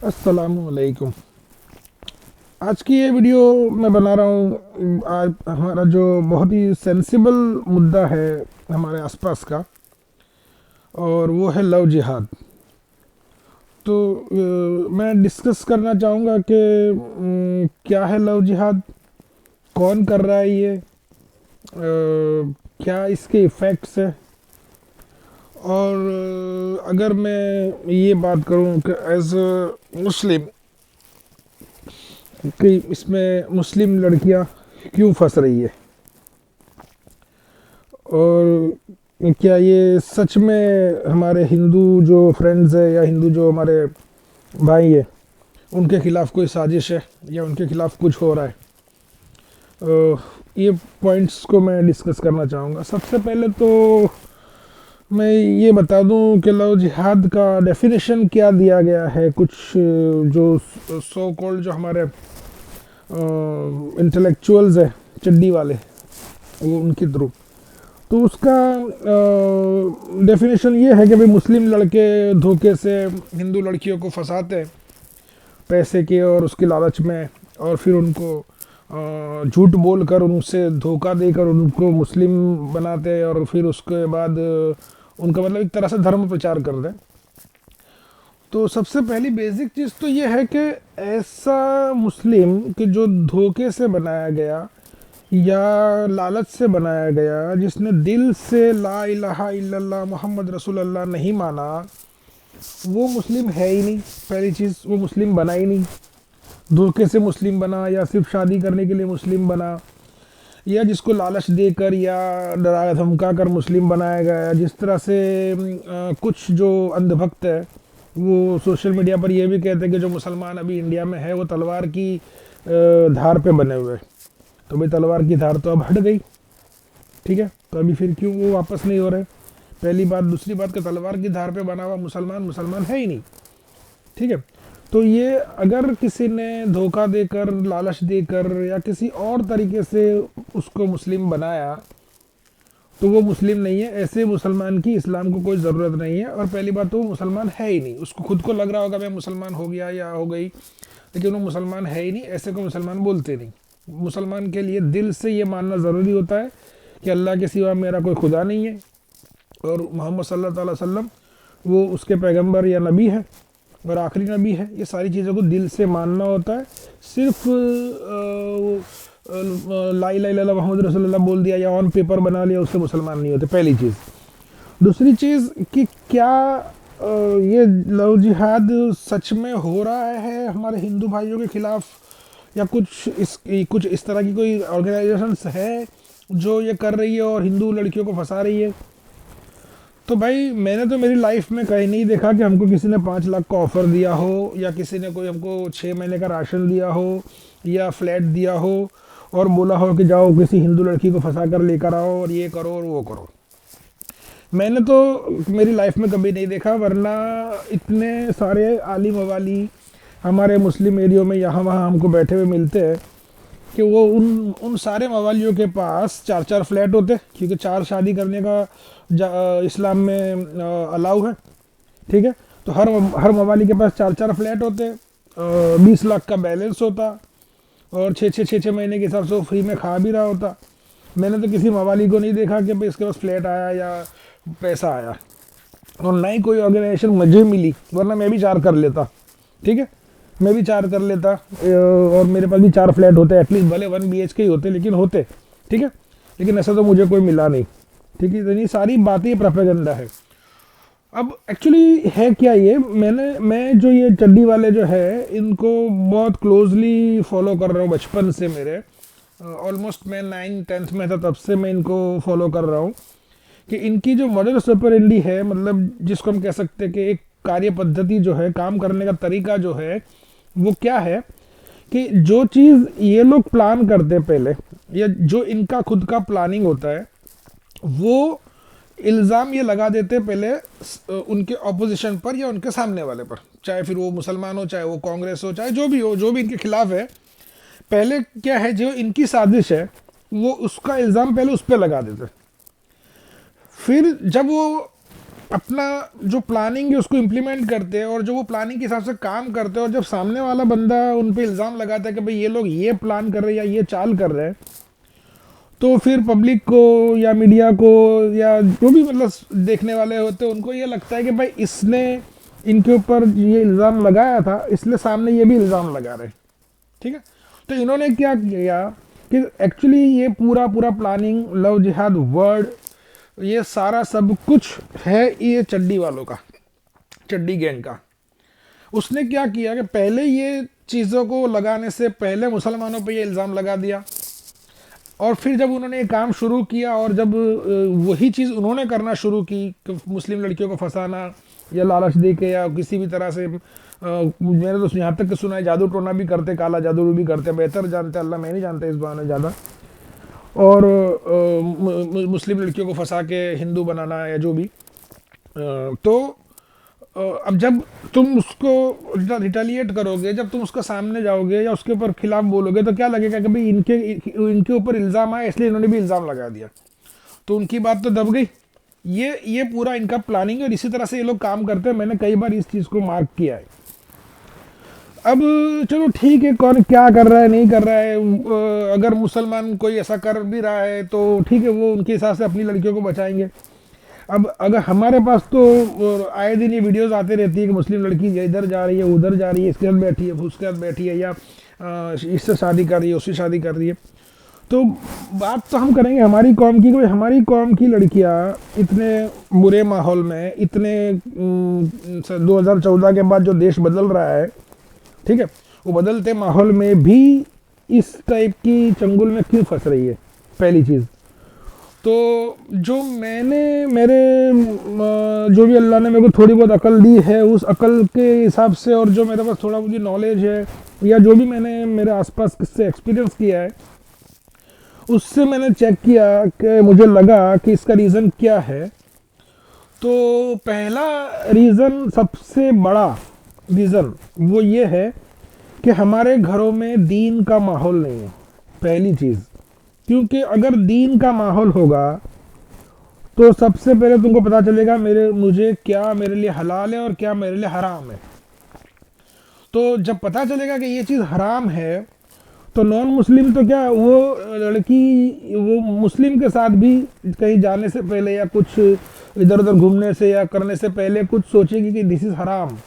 अस्सलामुअलैकुम। आज की ये वीडियो मैं बना रहा हूँ। आज हमारा जो बहुत ही सेंसिबल मुद्दा है हमारे आसपास का, और वो है लव जिहाद। तो मैं डिस्कस करना चाहूँगा कि क्या है लव जिहाद, कौन कर रहा है ये, क्या इसके इफ़ेक्ट्स है। और अगर मैं ये बात करूँ कि एज अ मुस्लिम कि इसमें मुस्लिम लड़कियां क्यों फंस रही है, और क्या ये सच में हमारे हिंदू जो फ्रेंड्स है या हिंदू जो हमारे भाई है उनके खिलाफ कोई साजिश है या उनके खिलाफ कुछ हो रहा है। ये पॉइंट्स को मैं डिस्कस करना चाहूँगा। सबसे पहले तो मैं ये बता दूं कि लव जिहाद का डेफिनेशन क्या दिया गया है, कुछ जो सो कॉल्ड जो हमारे इंटेलेक्चुअल्स है, चड्डी वाले, वो उनके थ्रू। तो उसका डेफिनेशन ये है कि भाई मुस्लिम लड़के धोखे से हिंदू लड़कियों को फंसाते हैं पैसे के और उसके लालच में, और फिर उनको झूठ बोल कर उनसे धोखा देकर उनको मुस्लिम बनाते हैं, और फिर उसके बाद उनका मतलब एक तरह से धर्म प्रचार कर दें। तो सबसे पहली बेसिक चीज़ तो ये है कि ऐसा मुस्लिम कि जो धोखे से बनाया गया या लालच से बनाया गया, जिसने दिल से ला इलाहा इल्लल्लाह मोहम्मद रसूलुल्लाह नहीं माना, वो मुस्लिम है ही नहीं। पहली चीज़, वो मुस्लिम बना ही नहीं। धोखे से मुस्लिम बना या सिर्फ शादी करने के लिए मुस्लिम बना, या जिसको लालच देकर या डरा धमका कर मुस्लिम बनाया गया। जिस तरह से कुछ जो अंधभक्त है वो सोशल मीडिया पर ये भी कहते हैं कि जो मुसलमान अभी इंडिया में है वो तलवार की धार पे बने हुए हैं। तो भाई तलवार की धार तो अब हट गई, ठीक है, तो अभी फिर क्यों वो वापस नहीं हो रहे। पहली बात। दूसरी बात कि तलवार की धार पे बना हुआ मुसलमान मुसलमान है ही नहीं, ठीक है। तो ये अगर किसी ने धोखा देकर, लालच देकर या किसी और तरीके से उसको मुस्लिम बनाया, तो वो मुस्लिम नहीं है। ऐसे मुसलमान की इस्लाम को कोई ज़रूरत नहीं है। और पहली बात तो वो मुसलमान है ही नहीं। उसको खुद को लग रहा होगा मैं मुसलमान हो गया या हो गई, लेकिन वो मुसलमान है ही नहीं। ऐसे को मुसलमान बोलते नहीं। मुसलमान के लिए दिल से ये मानना ज़रूरी होता है कि अल्लाह के सिवा मेरा कोई खुदा नहीं है, और मोहम्मद सल्लल्लाहु अलैहि वसल्लम वो उसके पैगंबर या नबी है और आखिरी नबी है। ये सारी चीज़ों को दिल से मानना होता है। सिर्फ ला इलाहा इल्लल्लाह मोहम्मद रसूलुल्लाह बोल दिया या ऑन पेपर बना लिया, उससे मुसलमान नहीं होते, पहली चीज़। दूसरी चीज़ कि क्या ये लव जिहाद सच में हो रहा है हमारे हिंदू भाइयों के खिलाफ, या कुछ इस तरह की कोई ऑर्गेनाइजेशंस है जो ये कर रही है और हिंदू लड़कियों को फंसा रही है। तो भाई मैंने तो मेरी लाइफ में कहीं नहीं देखा कि हमको किसी ने 5 लाख का ऑफ़र दिया हो, या किसी ने कोई हमको 6 महीने का राशन दिया हो, या फ्लैट दिया हो और बोला हो कि जाओ किसी हिंदू लड़की को फंसा कर लेकर आओ और ये करो और वो करो। मैंने तो मेरी लाइफ में कभी नहीं देखा। वरना इतने सारे आलिम वाली हमारे मुस्लिम एरियो में यहाँ वहाँ हमको बैठे हुए मिलते हैं कि वो उन उन सारे मवालियों के पास 4-4 फ्लैट होते, क्योंकि 4 शादी करने का इस्लाम में अलाउ है, ठीक है। तो हर मवाली के पास 4-4 फ्लैट होते, 20 लाख का बैलेंस होता, और 6-6 महीने के हिसाब से वो फ्री में खा भी रहा होता। मैंने तो किसी मवाली को नहीं देखा कि भाई इसके पास फ्लैट आया या पैसा आया, और ना ही कोई ऑर्गेनाइजेशन मुझे मिली। वरना मैं भी 4 कर लेता, ठीक है, मैं भी 4 कर लेता, और मेरे पास भी 4 फ्लैट होते एटलीस्ट, भले 1 BHK ही होते लेकिन होते, ठीक है। लेकिन ऐसा तो मुझे कोई मिला नहीं, ठीक है। इतनी सारी बातें प्रोपेगेंडा है। अब एक्चुअली है क्या ये, मैं जो ये चड्डी वाले जो है इनको बहुत क्लोजली फॉलो कर रहा हूँ बचपन से। मेरे ऑलमोस्ट मैं 9th-10th में था तब से मैं इनको फॉलो कर रहा हूँ कि इनकी जो मॉडल ऑपरेंडी है, मतलब जिसको हम कह सकते हैं कि एक कार्य पद्धति जो है, काम करने का तरीका जो है, वो क्या है कि जो चीज़ ये लोग प्लान करते हैं पहले, या जो इनका खुद का प्लानिंग होता है, वो इल्ज़ाम ये लगा देते पहले उनके ऑपोजिशन पर या उनके सामने वाले पर, चाहे फिर वो मुसलमान हो, चाहे वो कांग्रेस हो, चाहे जो भी हो, जो भी इनके खिलाफ है। पहले क्या है, जो इनकी साजिश है वो उसका इल्ज़ाम पहले उस पर लगा देते। फिर जब वो अपना जो प्लानिंग है उसको इम्प्लीमेंट करते हैं, और जो वो प्लानिंग के हिसाब से काम करते हैं, और जब सामने वाला बंदा उन पे इल्ज़ाम लगाता है कि भाई ये लोग ये प्लान कर रहे हैं या ये चाल कर रहे हैं, तो फिर पब्लिक को या मीडिया को या जो भी मतलब देखने वाले होते हैं उनको ये लगता है कि भाई इसने इनके ऊपर ये इल्ज़ाम लगाया था, इसलिए सामने ये भी इल्ज़ाम लगा रहे हैं। ठीक है, तो इन्होंने क्या किया कि एक्चुअली ये पूरा पूरा प्लानिंग, लव जिहाद वर्ड, ये सारा सब कुछ है ये चड्डी वालों का, चड्डी गैंग का। उसने क्या किया कि पहले ये चीज़ों को लगाने से पहले मुसलमानों पे ये इल्ज़ाम लगा दिया, और फिर जब उन्होंने ये काम शुरू किया और जब वही चीज़ उन्होंने करना शुरू की कि मुस्लिम लड़कियों को फंसाना या लालच दे के या किसी भी तरह से, मैंने तो यहाँ तक कि सुना है जादू टोना भी करते, काला जादू भी करते, बेहतर जानते अल्लाह, मैं नहीं जानता इस बारे में ज़्यादा, और मुस्लिम लड़कियों को फंसा के हिंदू बनाना या जो भी। तो अब जब तुम उसको रिटेलिएट करोगे, जब तुम उसके सामने जाओगे या उसके ऊपर खिलाफ बोलोगे, तो क्या लगेगा कि भाई इनके ऊपर इल्ज़ाम आया इसलिए इन्होंने भी इल्ज़ाम लगा दिया, तो उनकी बात तो दब गई। ये पूरा इनका प्लानिंग है, और इसी तरह से ये लोग काम करते हैं। मैंने कई बार इस चीज़ को मार्क किया है। अब चलो ठीक है, कौन क्या कर रहा है नहीं कर रहा है, अगर मुसलमान कोई ऐसा कर भी रहा है तो ठीक है, वो उनके हिसाब से अपनी लड़कियों को बचाएंगे। अब अगर हमारे पास तो आए दिन ये वीडियोस आते रहती है कि मुस्लिम लड़की इधर जा रही है, उधर जा रही है, इसके साथ बैठी है, उसके साथ बैठी है, या इससे शादी कर रही है, उससे शादी कर रही है। तो बात तो हम करेंगे हमारी कौम की, कोई हमारी कौम की लड़कियां इतने बुरे माहौल में, इतने 2014 के बाद जो देश बदल रहा है, ठीक है, वो बदलते माहौल में भी इस टाइप की चंगुल में क्यों फंस रही है, पहली चीज़। तो जो मैंने जो भी अल्लाह ने मेरे को थोड़ी बहुत अकल दी है, उस अकल के हिसाब से, और जो मेरे पास थोड़ा मुझे नॉलेज है या जो भी मैंने मेरे आसपास किससे एक्सपीरियंस किया है, उससे मैंने चेक किया कि मुझे लगा कि इसका रीज़न क्या है। तो पहला रीज़न, सबसे बड़ा रीज़न वो ये है कि हमारे घरों में दीन का माहौल नहीं है, पहली चीज़। क्योंकि अगर दीन का माहौल होगा तो सबसे पहले तुमको पता चलेगा मुझे क्या मेरे लिए हलाल है और क्या मेरे लिए हराम है। तो जब पता चलेगा कि ये चीज़ हराम है, तो नॉन मुस्लिम तो क्या, वो लड़की वो मुस्लिम के साथ भी कहीं जाने से पहले या कुछ इधर उधर घूमने से या करने से पहले कुछ सोचेगी कि दिस इज़ हराम,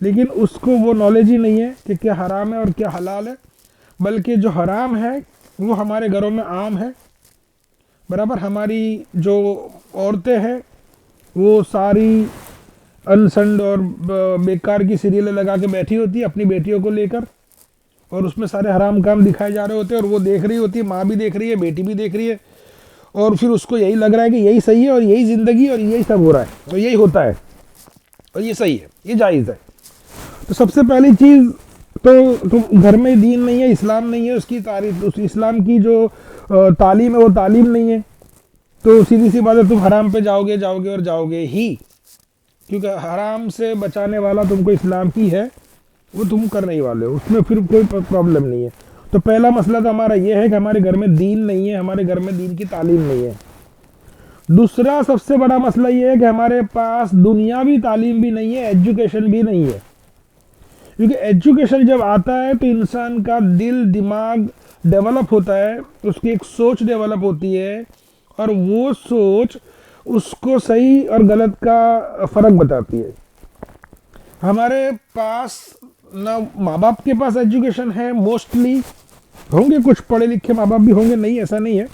लेकिन उसको वो नॉलेज ही नहीं है कि क्या हराम है और क्या हलाल है। बल्कि जो हराम है वो हमारे घरों में आम है, बराबर। हमारी जो औरतें हैं वो सारी अनसंड और बेकार की सीरियलें लगा के बैठी होती है अपनी बेटियों को लेकर, और उसमें सारे हराम काम दिखाए जा रहे होते हैं, और वो देख रही होती है, माँ भी देख रही है, बेटी भी देख रही है, और फिर उसको यही लग रहा है कि यही सही है और यही ज़िंदगी और यही सब हो रहा है और यही होता है और ये सही है, ये जायज़ है। तो सबसे पहली चीज़ तो घर में दीन नहीं है, इस्लाम नहीं है, उसकी तारीफ, उस इस्लाम की जो तालीम है वो तालीम नहीं है, तो सीधी सी बात है, तुम हराम पे जाओगे जाओगे और जाओगे ही, क्योंकि हराम से बचाने वाला तुमको इस्लाम ही है, वो तुम कर नहीं वाले हो, उसमें फिर कोई प्रॉब्लम नहीं है। तो पहला मसला तो हमारा ये है कि हमारे घर में दीन नहीं है, हमारे घर में दीन की तालीम नहीं है। दूसरा सबसे बड़ा मसला ये है कि हमारे पास दुनियावी तालीम भी नहीं है, एजुकेशन भी नहीं है। क्योंकि एजुकेशन जब आता है तो इंसान का दिल दिमाग डेवलप होता है, उसकी एक सोच डेवलप होती है, और वो सोच उसको सही और गलत का फ़र्क बताती है। हमारे पास ना माँ बाप के पास एजुकेशन है, मोस्टली होंगे कुछ पढ़े लिखे माँ बाप भी होंगे, नहीं ऐसा नहीं है,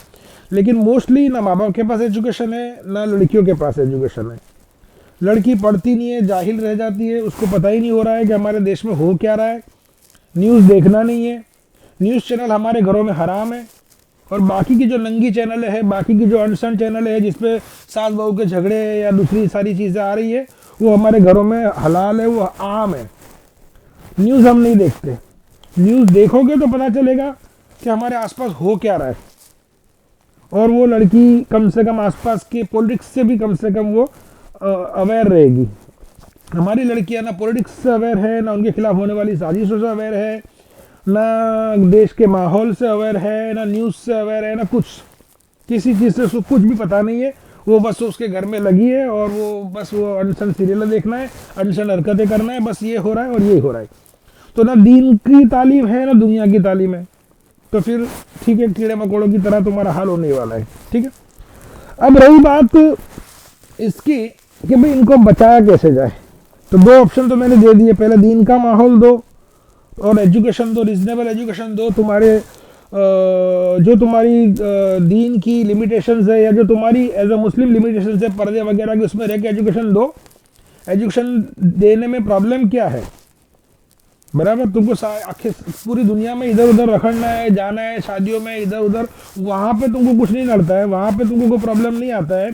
लेकिन मोस्टली ना माँ बाप के पास एजुकेशन है ना लड़कियों के पास एजुकेशन है। लड़की पढ़ती नहीं है, जाहिल रह जाती है, उसको पता ही नहीं हो रहा है कि हमारे देश में हो क्या रहा है, न्यूज़ देखना नहीं है, न्यूज़ चैनल हमारे घरों में हराम है, और बाकी की जो नंगी चैनल है, बाकी की जो अनसन चैनल है जिसपे सास बहू के झगड़े या दूसरी सारी चीज़ें आ रही है, वो हमारे घरों में हलाल है, वो आम है। न्यूज़ हम नहीं देखते, न्यूज़ देखोगे तो पता चलेगा कि हमारे आसपास हो क्या रहा है, और वो लड़की कम से कम आसपास के पॉलिटिक्स से भी कम से कम वो अवेयर रहेगी। हमारी लड़कियां ना पॉलिटिक्स से अवेयर है, ना उनके खिलाफ होने वाली साजिशों से अवेयर है, ना देश के माहौल से अवेयर है, ना न्यूज़ से अवेयर है, ना कुछ, किसी चीज़ से कुछ भी पता नहीं है। वो बस उसके घर में लगी है और वो बस वो अनसन सीरियल देखना है, अनसन हरकतें करना है, बस ये हो रहा है और ये हो रहा है। तो ना दीन की तालीम है ना दुनिया की तालीम है, तो फिर ठीक है, कीड़े मकोड़ों की तरह तुम्हारा हाल होने वाला है। ठीक है, अब रही बात इसकी कि भाई इनको बचाया कैसे जाए, तो दो ऑप्शन तो मैंने दे दिए। पहले दीन का माहौल दो और एजुकेशन दो, रिजनेबल एजुकेशन दो। तुम्हारे जो तुम्हारी दीन की लिमिटेशंस है या जो तुम्हारी एज अ मुस्लिम लिमिटेशंस है पर्दे वगैरह की, उसमें रह के एजुकेशन दो। एजुकेशन देने में प्रॉब्लम क्या है, बराबर? तुमको आखिर पूरी दुनिया में इधर उधर रखना है, जाना है शादियों में इधर उधर, वहाँ पे तुमको कुछ नहीं लड़ता है, वहाँ पे तुमको कोई प्रॉब्लम नहीं आता है।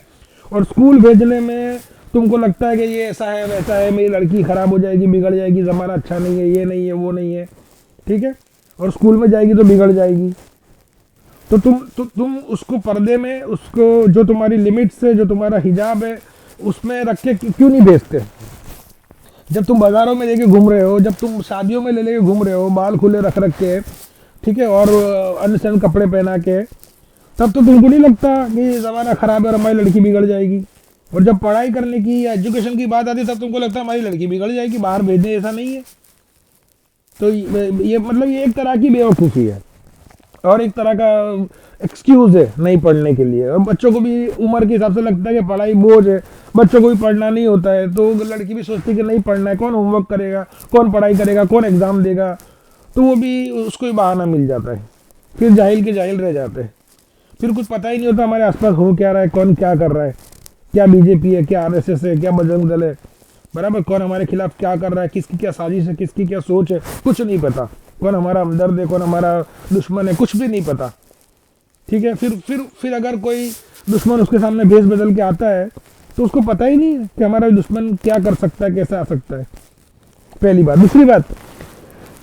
और स्कूल भेजने में तुमको लगता है कि ये ऐसा है वैसा है, मेरी लड़की ख़राब हो जाएगी, बिगड़ जाएगी, ज़माना अच्छा नहीं है, ये नहीं है वो नहीं है, ठीक है, और स्कूल में जाएगी तो बिगड़ जाएगी। तो तुम उसको पर्दे में, उसको जो तुम्हारी लिमिट्स है, जो तुम्हारा हिजाब है, उसमें रख के क्यों नहीं भेजते? जब तुम बाज़ारों में लेके घूम रहे हो, जब तुम शादियों में ले लेके घूम रहे हो बाल खुले रख रख के, ठीक है, और अनसन कपड़े पहना के, तब तो तुमको नहीं लगता कि ज़माना ख़राब है और हमारी लड़की बिगड़ जाएगी? और जब पढ़ाई करने की या एजुकेशन की बात आती है तब तुमको लगता है हमारी लड़की बिगड़ जाएगी, बाहर भेजने ऐसा नहीं है। तो ये मतलब ये एक तरह की बेवकूफ़ी है और एक तरह का एक्सक्यूज़ है नहीं पढ़ने के लिए। और बच्चों को भी उम्र के हिसाब से लगता है कि पढ़ाई बोझ है, बच्चों को भी पढ़ना नहीं होता है, तो लड़की भी सोचती है कि नहीं पढ़ना है, कौन होमवर्क करेगा, कौन पढ़ाई करेगा, कौन एग्ज़ाम देगा, तो वो भी उसको ही बहाना मिल जाता है। फिर जाहिल के जाहिल रह जाते हैं, फिर कुछ पता ही नहीं होता हमारे आसपास हो क्या रहा है, कौन क्या कर रहा है, क्या बीजेपी है, क्या आरएसएस है, क्या बजरंग दल है, बराबर, कौन हमारे खिलाफ क्या कर रहा है, किसकी क्या साजिश है, किसकी क्या सोच है, कुछ नहीं पता, कौन हमारा हमदर्द है, कौन हमारा दुश्मन है, कुछ भी नहीं पता। ठीक है, फिर अगर कोई दुश्मन उसके सामने भेस बदल के आता है तो उसको पता ही नहीं है कि हमारा दुश्मन क्या कर सकता है, कैसे आ सकता है, पहली बात। दूसरी बात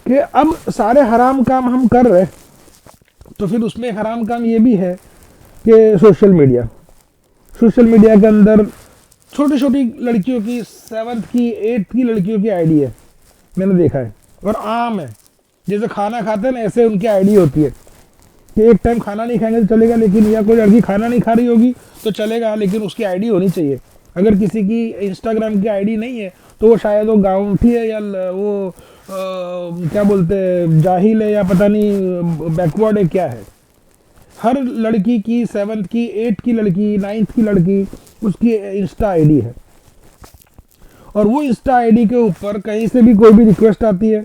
कि अब सारे हराम काम हम कर रहे, तो फिर उसमें हराम काम ये भी है कि सोशल मीडिया के अंदर छोटी छोटी लड़कियों की 7th की 8th की लड़कियों की आईडी है, मैंने देखा है, और आम है, जैसे खाना खाते हैं ना ऐसे उनकी आईडी होती है कि एक टाइम खाना नहीं खाएंगे तो चलेगा, लेकिन या कोई लड़की खाना नहीं खा रही होगी तो चलेगा, लेकिन उसकी आईडी होनी चाहिए। अगर किसी की इंस्टाग्राम की आईडी नहीं है तो वो शायद वो गाँवठी है या वो क्या बोलते हैं जाहिल है या पता नहीं बैकवर्ड है, क्या है। हर लड़की की 7th की 8th की लड़की 9th की लड़की उसकी इंस्टा आईडी है, और वो इंस्टा आईडी के ऊपर कहीं से भी कोई भी रिक्वेस्ट आती है,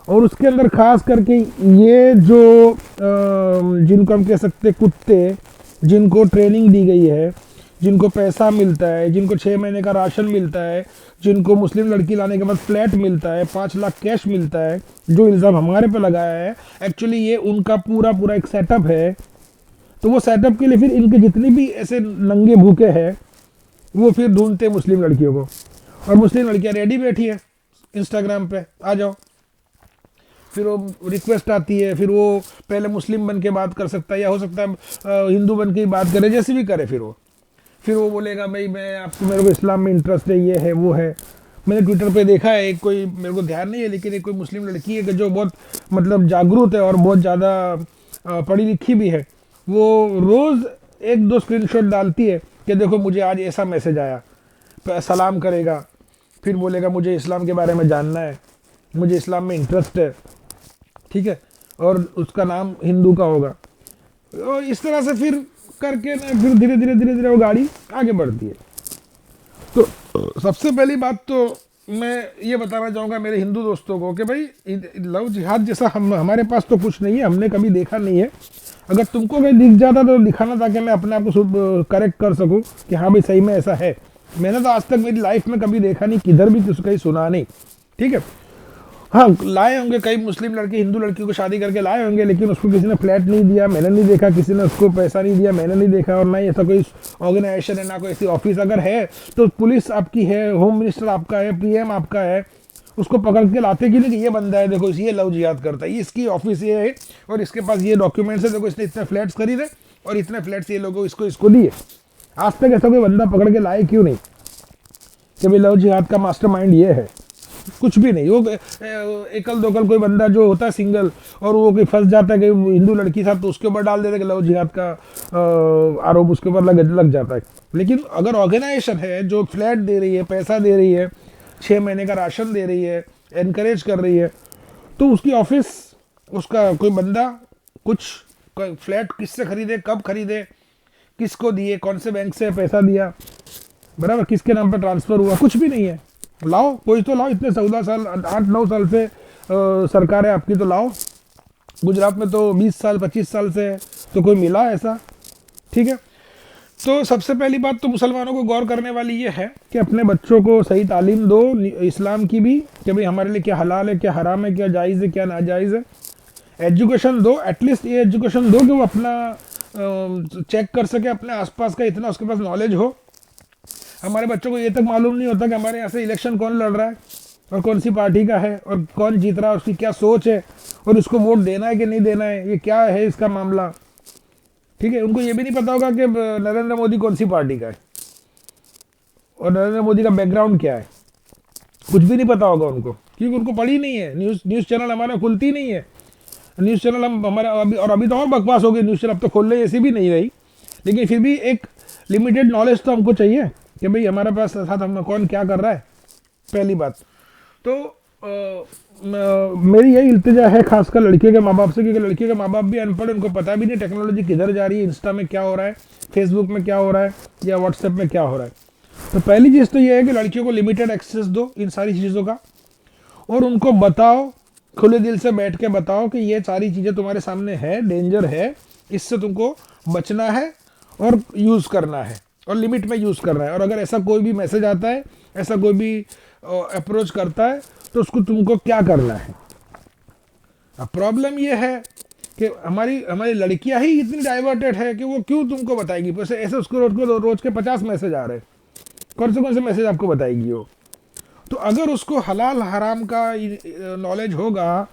और उसके अंदर खास करके ये जो जिनको हम कह सकते हैं कुत्ते, जिनको ट्रेनिंग दी गई है, जिनको पैसा मिलता है, जिनको 6 महीने का राशन मिलता है, जिनको मुस्लिम लड़की लाने के बाद फ्लैट मिलता है, 5 लाख कैश मिलता है, जो इल्ज़ाम हमारे पे लगाया है, एक्चुअली ये उनका पूरा एक सेटअप है। तो वो सेटअप के लिए फिर इनके जितनी भी ऐसे नंगे भूखे हैं वो फिर ढूंढते हैं मुस्लिम लड़कियों को, और मुस्लिम लड़कियां रेडी बैठी है इंस्टाग्राम पे, आ जाओ। फिर वो रिक्वेस्ट आती है, फिर वो पहले मुस्लिम बन के बात कर सकता है या हो सकता है हिंदू बन के बात करे, जैसे भी करे, फिर वो बोलेगा भाई मैं आपको, मेरे को इस्लाम में इंटरेस्ट है, ये है वो है। मैंने ट्विटर पे देखा है, एक कोई, मेरे को ध्यान नहीं है, लेकिन एक कोई मुस्लिम लड़की है कि जो बहुत मतलब जागरूक है और बहुत ज़्यादा पढ़ी लिखी भी है, वो रोज़ 1-2 स्क्रीनशॉट डालती है कि देखो मुझे आज ऐसा मैसेज आया, सलाम करेगा, फिर बोलेगा मुझे इस्लाम के बारे में जानना है, मुझे इस्लाम में इंटरेस्ट है, ठीक है, और उसका नाम हिंदू का होगा। और इस तरह से फिर करके ना फिर धीरे धीरे वो गाड़ी आगे बढ़ती है। तो सबसे पहली बात तो मैं ये बताना चाहूँगा मेरे हिंदू दोस्तों को कि भाई लव जिहाद जैसा हमारे पास तो कुछ नहीं है, हमने कभी देखा नहीं है। अगर तुमको कहीं दिख जाता तो दिखाना, ताकि मैं अपने आप को करेक्ट कर सकूँ कि हाँ भाई सही में ऐसा है। मैंने तो आज तक मेरी लाइफ में कभी देखा नहीं, किधर भी किसी कहीं सुना नहीं, ठीक है। हाँ, लाए होंगे कई मुस्लिम लड़के हिंदू लड़कियों को शादी करके लाए होंगे, लेकिन उसको किसी ने फ्लैट नहीं दिया, मैंने नहीं देखा, किसी ने उसको पैसा नहीं दिया, मैंने नहीं देखा, और ना ही ऐसा कोई ऑर्गेनाइजेशन है, ना कोई ऐसी ऑफिस। अगर है तो पुलिस आपकी है, होम मिनिस्टर आपका है, पीएम आपका है, उसको पकड़ के लाते कि नहीं कि ये बंदा है, देखो ये लव जिहाद करता है, इसकी ऑफिस ये है और इसके पास ये डॉक्यूमेंट्स है, देखो इसने इतने फ्लैट्स खरीदे और इतने फ्लैट्स ये लोगों इसको दिए। आज तक ऐसा कोई बंदा पकड़ के लाए क्यों नहीं कि भाई लव जिहाद का मास्टरमाइंड ये है। कुछ भी नहीं। वो एकल दोकल कोई बंदा जो होता है सिंगल और वो कोई फंस जाता है कि हिंदू लड़की था तो उसके ऊपर डाल देते कि लव जिहाद का आरोप उसके ऊपर लग जाता है। लेकिन अगर ऑर्गेनाइजेशन है जो फ्लैट दे रही है, पैसा दे रही है, 6 महीने का राशन दे रही है, एनकरेज कर रही है, तो उसकी ऑफिस, उसका कोई बंदा कुछ फ्लैट किससे खरीदे, कब खरीदे, किसको दिए, कौन से बैंक से पैसा दिया, बराबर, किसके नाम पर ट्रांसफर हुआ, कुछ भी नहीं है। लाओ, कोई तो लाओ। इतने 14 साल 8-9 साल से सरकार है आपकी, तो लाओ। गुजरात में तो 20 साल 25 साल से है, तो कोई मिला ऐसा? ठीक है। तो सबसे पहली बात तो मुसलमानों को गौर करने वाली ये है कि अपने बच्चों को सही तालीम दो इस्लाम की भी, कि भाई हमारे लिए क्या हलाल है, क्या हराम है, क्या जायज़ है, क्या नाजायज़ है। एजुकेशन दो, एटलीस्ट ये एजुकेशन दो कि वो अपना चेक कर सके अपने आसपास का, इतना उसके पास नॉलेज हो। हमारे बच्चों को ये तक मालूम नहीं होता कि हमारे यहाँ से इलेक्शन कौन लड़ रहा है और कौन सी पार्टी का है और कौन जीत रहा है, उसकी क्या सोच है और उसको वोट देना है कि नहीं देना है, ये क्या है इसका मामला। ठीक है। उनको ये भी नहीं पता होगा कि नरेंद्र मोदी कौन सी पार्टी का है और नरेंद्र मोदी का बैकग्राउंड क्या है, कुछ भी नहीं पता होगा उनको, क्योंकि उनको पढ़ी नहीं है। न्यूज़ चैनल हमारे खुलती नहीं है। न्यूज़ चैनल हम हमारा अभी तो और बकवास हो गई न्यूज़ चैनल, अब तो खोलने ऐसी भी नहीं रही, लेकिन फिर भी एक लिमिटेड नॉलेज तो हमको चाहिए कि भाई हमारे पास साथ हम कौन क्या कर रहा है, पहली बात। तो मेरी यही इल्तिजा है खासकर लड़कियों के माँ बाप से, क्योंकि लड़कियों के माँ बाप भी अनपढ़, उनको पता भी नहीं टेक्नोलॉजी किधर जा रही है, इंस्टा में क्या हो रहा है, फेसबुक में क्या हो रहा है, या व्हाट्सएप में क्या हो रहा है। तो पहली चीज़ तो ये है कि लड़कियों को लिमिटेड एक्सेस दो इन सारी चीज़ों का, और उनको बताओ, खुले दिल से बैठ के बताओ कि ये सारी चीज़ें तुम्हारे सामने है, डेंजर है, इससे तुमको बचना है और यूज़ करना है और लिमिट में यूज़ करना है। और अगर ऐसा कोई भी मैसेज आता है, ऐसा कोई भी अप्रोच करता है, तो उसको तुमको क्या करना है। अब प्रॉब्लम ये है कि हमारी लड़कियां ही इतनी डाइवर्टेड है कि वो क्यों तुमको बताएगी। ऐसे उसको रोज के 50 मैसेज आ रहे हैं, कौन से मैसेज आपको बताएगी वो। तो अगर उसको हलाल हराम का नॉलेज होगा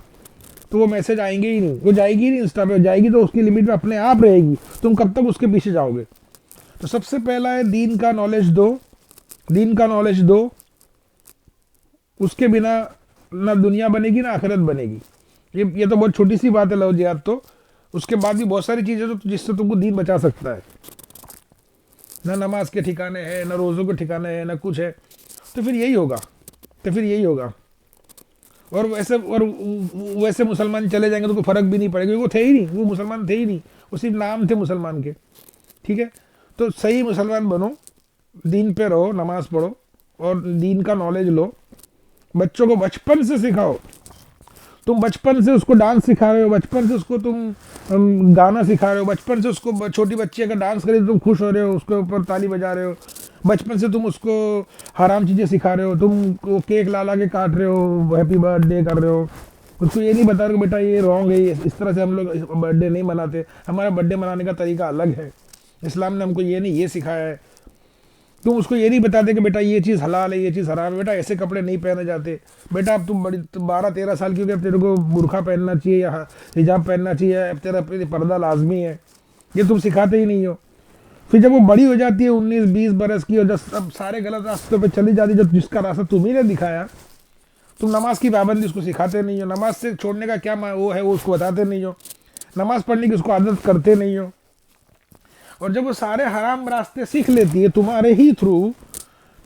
तो वो मैसेज आएंगे ही नहीं, वो जाएगी ही नहीं इंस्टा पे, जाएगी तो उसकी लिमिट में अपने आप रहेगी, तुम कब तक उसके पीछे जाओगे। तो सबसे पहला है दीन का नॉलेज दो, दीन का नॉलेज दो, उसके बिना ना दुनिया बनेगी ना आखिरत बनेगी। ये तो बहुत छोटी सी बात है लव जिहाद तो, उसके बाद भी बहुत सारी चीज़ें तो जिससे तुमको दीन बचा सकता है। ना नमाज के ठिकाने हैं, ना रोज़ों के ठिकाने हैं, ना कुछ है। तो फिर यही होगा। और वैसे मुसलमान चले जाएंगे तो कोई फ़र्क भी नहीं पड़ेगा, वो थे ही नहीं, वो मुसलमान थे ही नहीं, वो सिर्फ नाम थे मुसलमान के। ठीक है। तो सही मुसलमान बनो, दीन पे रहो, नमाज पढ़ो और दीन का नॉलेज लो। बच्चों को बचपन से सिखाओ। तुम बचपन से उसको डांस सिखा रहे हो, बचपन से उसको तुम गाना सिखा रहे हो, बचपन से उसको छोटी बच्ची अगर डांस करे तो तुम खुश हो रहे हो, उसके ऊपर ताली बजा रहे हो। बचपन से तुम उसको हराम चीज़ें सिखा रहे हो, तुम वो केक ला के काट रहे हो, हैप्पी बर्थडे कर रहे हो, उसको ये नहीं बता रहे हो बेटा ये रॉन्ग है, इस तरह से हम लोग बर्थडे नहीं मनाते, हमारा बर्थडे मनाने का तरीका अलग है, इस्लाम ने हमको ये नहीं ये सिखाया है। तुम उसको ये नहीं बताते कि बेटा ये चीज़ हलाल है, ये चीज़ हराम है, बेटा ऐसे कपड़े नहीं पहने जाते, बेटा अब तुम 12-13 साल की हो गए, अब तेरे को बुरखा पहनना चाहिए या हिजाब पहनना चाहिए, अब तेरा पर्दा लाजमी है, ये तुम सिखाते ही नहीं हो। फिर जब वो बड़ी हो जाती है 19-20 बरस की और जब सब सारे गलत रास्तों पे चली जाती है, जब जिसका रास्ता तुम्ही ने दिखाया, तुम नमाज की पाबंदी उसको सिखाते नहीं हो, नमाज से छोड़ने का क्या वो है वो उसको बताते नहीं हो, नमाज पढ़ने की उसको आदत करते नहीं हो। और जब वो सारे हराम रास्ते सीख लेती है तुम्हारे ही थ्रू,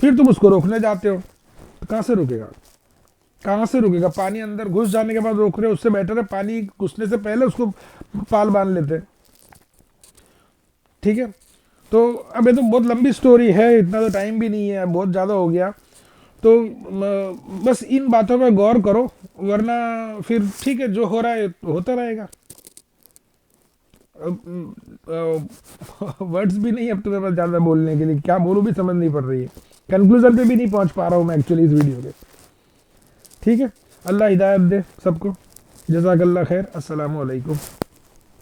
फिर तुम उसको रोकने जाते हो, तो कहाँ से रुकेगा। पानी अंदर घुस जाने के बाद रोक रहे हो, उससे बेटर है पानी घुसने से पहले उसको पाल बांध लेते। ठीक है। तो अब ये तो बहुत लंबी स्टोरी है, इतना तो टाइम भी नहीं है, बहुत ज़्यादा हो गया। तो बस इन बातों पर गौर करो, वरना फिर ठीक है जो हो रहा है होता रहेगा। वर्ड्स भी नहीं अब तुम्हें पास ज़्यादा बोलने के लिए, क्या बोलूँ भी समझ नहीं पड़ रही है, कंक्लूजन पे भी नहीं पहुंच पा रहा हूँ मैं एक्चुअली इस वीडियो के। ठीक है। अल्लाह हिदायत दे सबको। जज़ाकल्लाह खैर। अस्सलामु अलैकुम।